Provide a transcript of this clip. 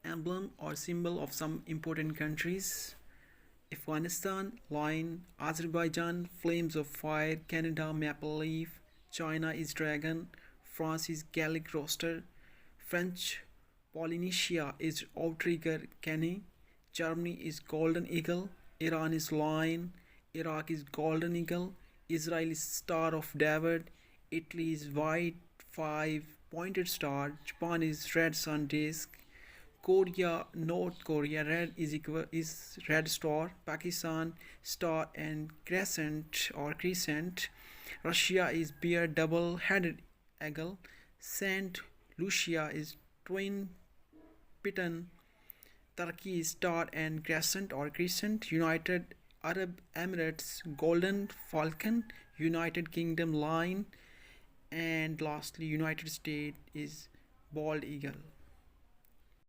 emblem or symbol of some important countries. Afghanistan, lion; Azerbaijan, flames of fire; Canada, maple leaf; China is dragon; France is Gallic rooster; French Polynesia is outrigger canny; Germany is golden eagle; Iran is lion; Iraq is golden eagle; Israel is star of David; Italy is white five pointed star; Japan is red sun disk; Korea, North Korea, is red star; Pakistan, star and crescent. Russia is bear double-headed eagle; Saint Lucia is twin piton; Turkey is star and crescent. United Arab Emirates golden falcon; United Kingdom lion; and lastly United States is bald eagle.